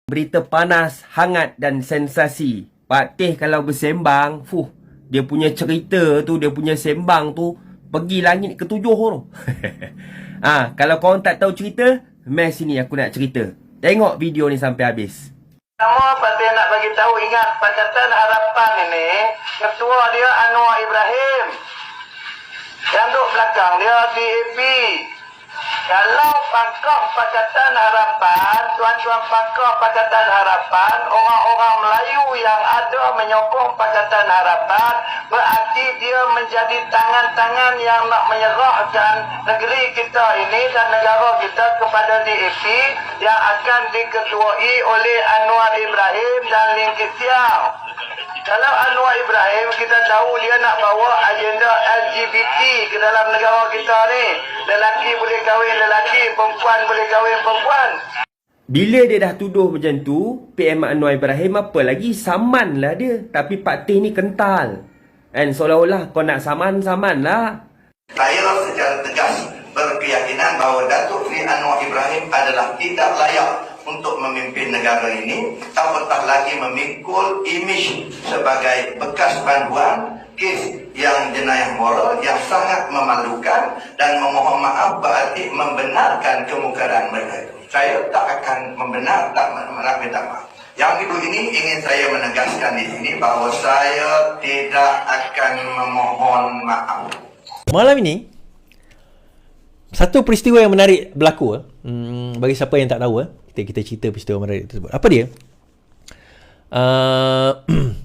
Berita panas, hangat dan sensasi. Pak Teh kalau bersembang, dia punya cerita tu, dia punya sembang tu, pergi langit ketujuh tu. Kalau korang tak tahu cerita, mari sini aku nak cerita. Tengok video ni sampai habis. Pertama, Pak Teh nak bagi tahu, ingat Pakatan Harapan ini, ketua dia Anwar Ibrahim. Yang duduk belakang dia DAP. Kalau pangkah Pakatan Harapan, tuan-tuan pangkah Pakatan Harapan, orang-orang Melayu yang ada menyokong Pakatan Harapan, berarti dia menjadi tangan-tangan yang nak menyerahkan negeri kita ini dan negara kita kepada DAP yang akan diketuai oleh Anwar Ibrahim dan Lim Kit Siang. Kalau Anwar Ibrahim, kita tahu dia nak bawa agenda LGBT ke dalam negara kita ni. Lelaki boleh kahwin lelaki, perempuan boleh kahwin perempuan. Bila dia dah tuduh macam tu, PM Anwar Ibrahim apa lagi? Saman lah dia. Tapi Pak Teh ni kental. And seolah-olah kau nak saman-saman lah. Saya secara tegas berkeyakinan bahawa Datuk Seri Anwar Ibrahim adalah tidak layak untuk memimpin negara ini, apatah lagi memikul imej sebagai bekas panduan kes yang jenayah moral yang sangat memalukan, dan memohon maaf berarti membenarkan kemukaran mereka. Saya tak akan membenarkan, minta maaf. Yang itu ini ingin saya menegaskan di sini bahawa saya tidak akan memohon maaf. Malam ini satu peristiwa yang menarik berlaku. Bagi siapa yang tak tahu, kita cerita peristiwa menarik tersebut. Apa dia?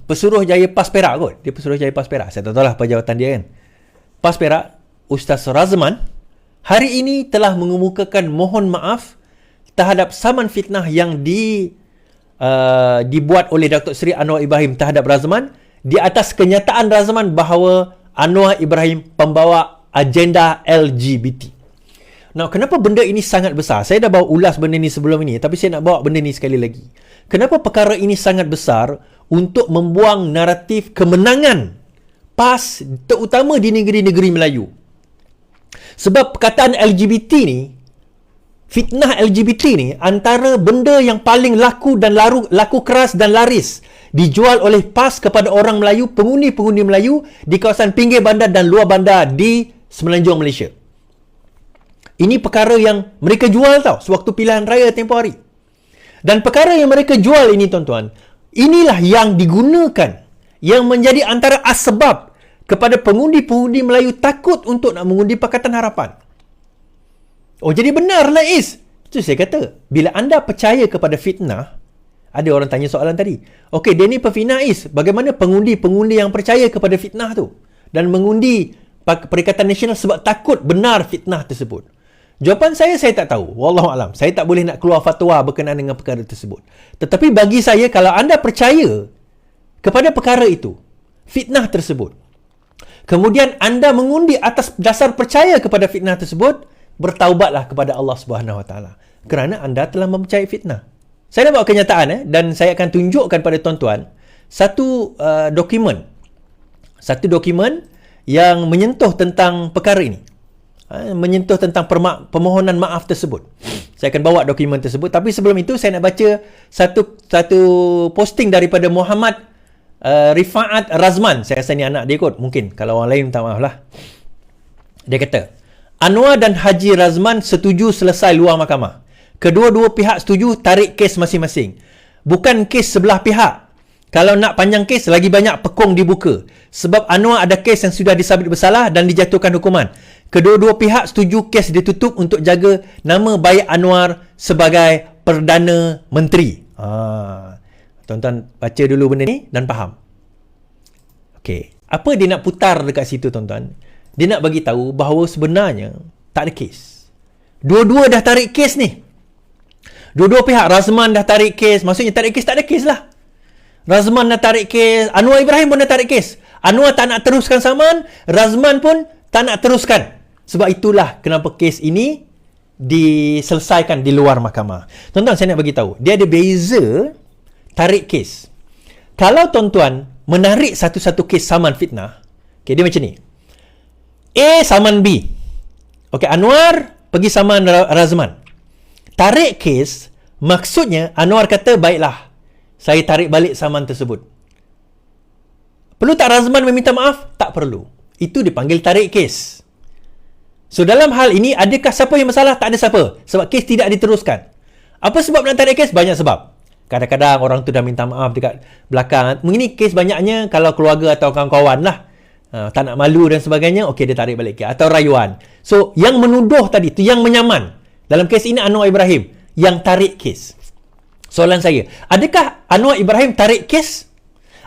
Pesuruhjaya PAS Perak kot. Dia Pesuruhjaya PAS Perak. Saya tak tahu lah apa jawatan dia kan. PAS Perak, Ustaz Razman hari ini telah mengemukakan mohon maaf terhadap saman fitnah yang dibuat oleh Datuk Seri Anwar Ibrahim terhadap Razman, di atas kenyataan Razman bahawa Anwar Ibrahim pembawa agenda LGBT. Now, kenapa benda ini sangat besar? Saya dah bawa ulas benda ni sebelum ini, tapi saya nak bawa benda ni sekali lagi. Kenapa perkara ini sangat besar untuk membuang naratif kemenangan PAS, terutama di negeri-negeri Melayu? Sebab perkataan LGBT ni, fitnah LGBT ni, antara benda yang paling laku dan laku keras dan laris dijual oleh PAS kepada orang Melayu, pengundi-pengundi Melayu di kawasan pinggir bandar dan luar bandar di Semenanjung Malaysia. Ini perkara yang mereka jual tau, sewaktu pilihan raya tempoh hari. Dan perkara yang mereka jual ini, tuan-tuan, inilah yang digunakan, yang menjadi antara asbab kepada pengundi-pengundi Melayu takut untuk nak mengundi Pakatan Harapan. Oh, jadi benarlah Is. Itu saya kata, bila anda percaya kepada fitnah, ada orang tanya soalan tadi. Okey, dia ni pefitnah Is. Bagaimana pengundi-pengundi yang percaya kepada fitnah tu dan mengundi Perikatan Nasional sebab takut benar fitnah tersebut? Jawapan saya tak tahu. Wallahualam. Saya tak boleh nak keluar fatwa berkenaan dengan perkara tersebut. Tetapi bagi saya, kalau anda percaya kepada perkara itu, fitnah tersebut, kemudian anda mengundi atas dasar percaya kepada fitnah tersebut, bertaubatlah kepada Allah Subhanahu Wa Taala, kerana anda telah mempercayai fitnah. Saya nak bawa kenyataan dan saya akan tunjukkan pada tuan-tuan satu dokumen yang menyentuh tentang perkara ini, menyentuh tentang permohonan maaf tersebut. Saya akan bawa dokumen tersebut, tapi sebelum itu saya nak baca satu posting daripada Muhammad Rifaat Razman. Saya rasa ni anak dia kot, mungkin kalau orang lain minta maaf lah. Dia kata, Anwar dan Haji Razman setuju selesai luar mahkamah. Kedua-dua pihak setuju tarik kes masing-masing. Bukan kes sebelah pihak. Kalau nak panjang kes, lagi banyak pekong dibuka. Sebab Anwar ada kes yang sudah disabit bersalah dan dijatuhkan hukuman. Kedua-dua pihak setuju kes ditutup untuk jaga nama baik Anwar sebagai Perdana Menteri. Tuan-tuan baca dulu benda ni dan faham. Okey, apa dia nak putar dekat situ, tuan-tuan? Dia nak bagi tahu bahawa sebenarnya tak ada kes. Dua-dua dah tarik kes ni. Dua-dua pihak, Razman dah tarik kes. Maksudnya tarik kes, tak ada kes lah. Razman dah tarik kes, Anwar Ibrahim pun dah tarik kes. Anwar tak nak teruskan saman, Razman pun tak nak teruskan. Sebab itulah kenapa kes ini diselesaikan di luar mahkamah. Tuan-tuan, saya nak bagi tahu, dia ada beza tarik kes. Kalau tuan-tuan menarik satu-satu kes saman fitnah, okay, dia macam ni. A saman B. Okey, Anwar pergi saman Razman. Tarik kes Maksudnya, Anwar kata, baiklah, saya tarik balik saman tersebut. Perlu tak Razman meminta maaf? Tak perlu. Itu dipanggil tarik kes. So, dalam hal ini, adakah siapa yang bersalah? Tak ada siapa. Sebab kes tidak diteruskan. Apa sebab nak tarik kes? Banyak sebab. Kadang-kadang orang tu dah minta maaf dekat belakang. Ini kes banyaknya kalau keluarga atau kawan-kawan lah. Tak nak malu dan sebagainya, okey dia tarik balik kes. Atau rayuan. So, yang menuduh tadi tu, yang menyaman. Dalam kes ini Anwar Ibrahim yang tarik kes. Soalan saya, adakah Anwar Ibrahim tarik kes?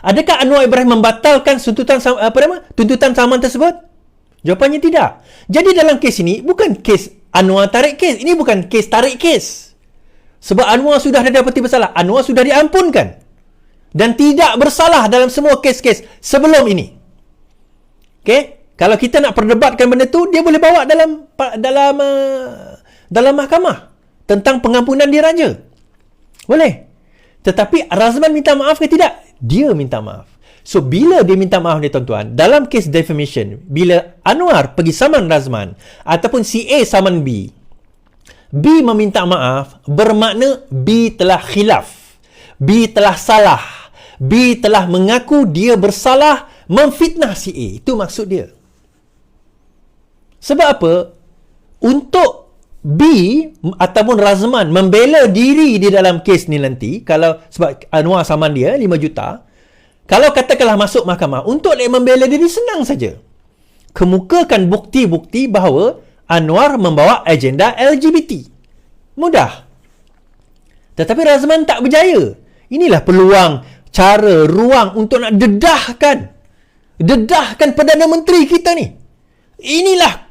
Adakah Anwar Ibrahim membatalkan tuntutan saman tersebut? Jawapannya tidak. Jadi dalam kes ini bukan kes Anwar tarik kes. Ini bukan kes tarik kes. Sebab Anwar sudah didapati bersalah. Anwar sudah diampunkan. Dan tidak bersalah dalam semua kes-kes sebelum ini. Okey? Kalau kita nak perdebatkan benda tu, dia boleh bawa dalam mahkamah tentang pengampunan diraja. Boleh. Tetapi Razman minta maaf ke tidak? Dia minta maaf. So, bila dia minta maaf ni tuan-tuan, dalam kes defamation, bila Anwar pergi saman Razman ataupun si A saman B, B meminta maaf, bermakna B telah khilaf. B telah salah. B telah mengaku dia bersalah memfitnah si A. Itu maksud dia. Sebab apa? Untuk B ataupun Razman membela diri di dalam kes ni nanti, kalau sebab Anwar saman dia 5 juta, kalau katakanlah masuk mahkamah, untuk dia membela diri senang saja. Kemukakan bukti-bukti bahawa Anwar membawa agenda LGBT. Mudah. Tetapi Razman tak berjaya. Inilah peluang, cara, ruang untuk nak dedahkan Perdana Menteri kita ni. Inilah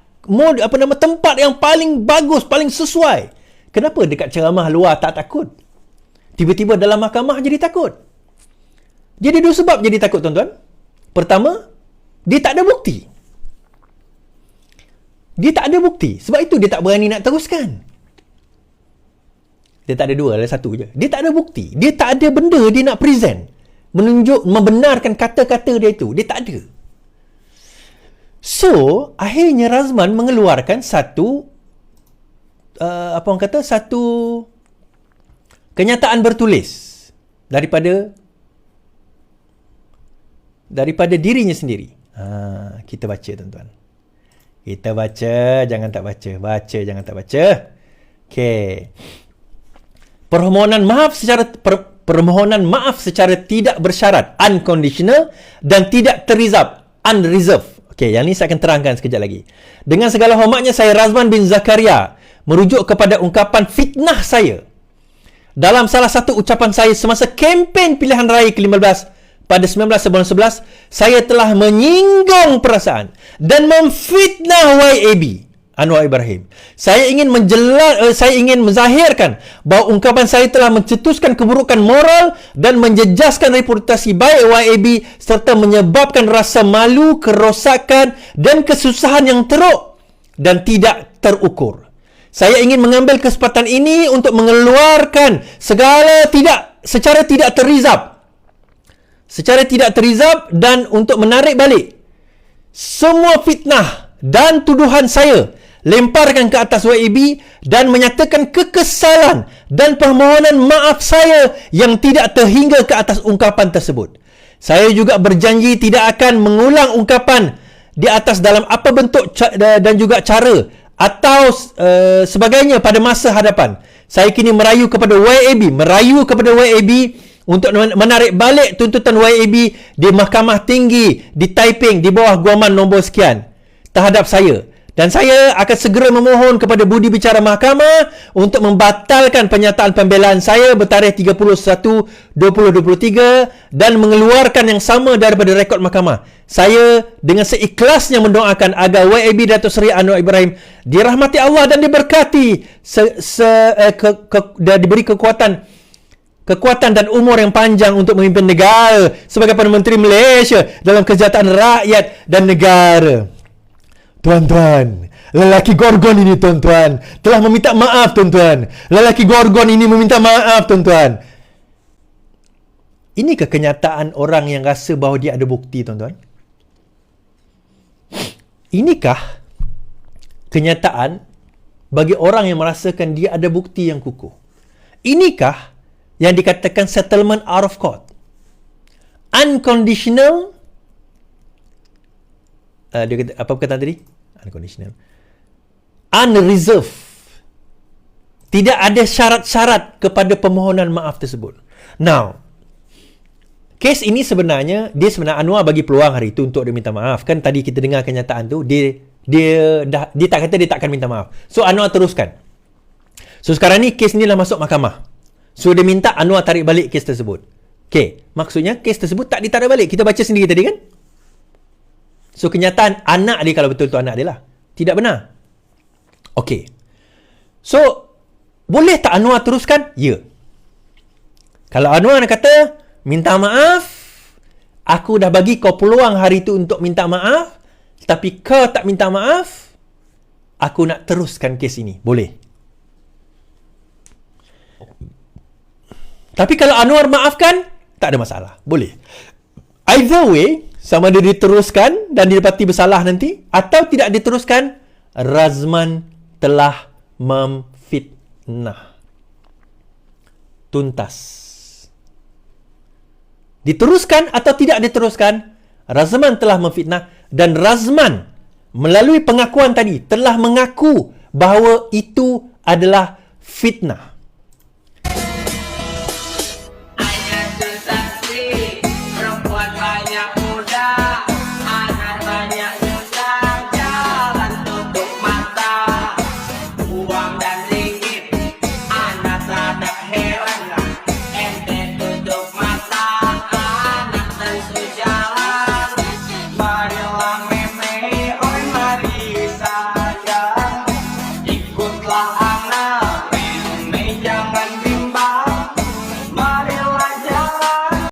tempat yang paling bagus, paling sesuai. Kenapa dekat ceramah luar tak takut? Tiba-tiba dalam mahkamah jadi takut. Jadi dua sebab jadi takut tuan-tuan. Pertama, dia tak ada bukti. Dia tak ada bukti. Sebab itu dia tak berani nak teruskan. Dia tak ada dua, ada satu je. Dia tak ada bukti. Dia tak ada benda dia nak present. Membenarkan kata-kata dia itu. Dia tak ada. So, akhirnya Razman mengeluarkan satu satu kenyataan bertulis daripada dirinya sendiri. Kita baca tuan-tuan. Kita baca, jangan tak baca. Baca, jangan tak baca. Okey. Permohonan maaf secara tidak bersyarat, unconditional, dan tidak terizab, unreserved. Okey, yang ni saya akan terangkan sekejap lagi. Dengan segala hormatnya, saya Razman bin Zakaria merujuk kepada ungkapan fitnah saya dalam salah satu ucapan saya semasa kempen pilihan raya ke-15 pada 1911. Saya telah menyinggung perasaan dan memfitnah YAB Anwar Ibrahim. Saya ingin menzahirkan bahawa ungkapan saya telah mencetuskan keburukan moral dan menjejaskan reputasi baik YAB serta menyebabkan rasa malu, kerosakan dan kesusahan yang teruk dan tidak terukur. Saya ingin mengambil kesempatan ini untuk mengeluarkan secara tidak terizab dan untuk menarik balik semua fitnah dan tuduhan saya, lemparkan ke atas YAB dan menyatakan kekesalan dan permohonan maaf saya yang tidak terhingga ke atas ungkapan tersebut. Saya juga berjanji tidak akan mengulang ungkapan di atas dalam apa bentuk dan juga cara atau sebagainya pada masa hadapan. Saya kini merayu kepada YAB untuk menarik balik tuntutan YAB di Mahkamah Tinggi di Taiping di bawah guaman nombor sekian terhadap saya. Dan saya akan segera memohon kepada Budi Bicara Mahkamah untuk membatalkan pernyataan pembelaan saya bertarikh 31/2023 dan mengeluarkan yang sama daripada rekod mahkamah. Saya dengan seikhlasnya mendoakan agar YAB Datuk Seri Anwar Ibrahim dirahmati Allah dan diberkati dan diberi kekuatan dan umur yang panjang untuk memimpin negara sebagai Perdana Menteri Malaysia dalam kesejahteraan rakyat dan negara. Tuan-tuan, lelaki Gorgon ini tuan-tuan telah meminta maaf tuan-tuan. Lelaki Gorgon ini meminta maaf tuan-tuan. Inikah kenyataan orang yang rasa bahawa dia ada bukti tuan-tuan? Inikah kenyataan bagi orang yang merasakan dia ada bukti yang kukuh? Inikah yang dikatakan settlement out of court? Unconditional, dia kata, apa perkataan tadi? Unconditional. Unreserved. Tidak ada syarat-syarat kepada permohonan maaf tersebut. Now, kes ini sebenarnya Anwar bagi peluang hari itu untuk dia minta maaf. Kan tadi kita dengar kenyataan tu, dia tak kata dia takkan minta maaf. So Anwar teruskan. So sekarang ni kes ni dah masuk mahkamah. So dia minta Anwar tarik balik kes tersebut. Okay, maksudnya kes tersebut tak ditarik balik. Kita baca sendiri tadi kan? So kenyataan anak dia, kalau betul tu anak dia lah, tidak benar. Okay. So boleh tak Anwar teruskan? Ya. Kalau Anwar nak kata minta maaf, aku dah bagi kau peluang hari tu untuk minta maaf, tapi kau tak minta maaf, aku nak teruskan kes ini. Boleh. Tapi kalau Anwar maafkan, tak ada masalah. Boleh. Either way, sama ada diteruskan dan didapati bersalah nanti, atau tidak diteruskan, Razman telah memfitnah. Tuntas. Diteruskan atau tidak diteruskan, Razman telah memfitnah, dan Razman melalui pengakuan tadi telah mengaku bahawa itu adalah fitnah.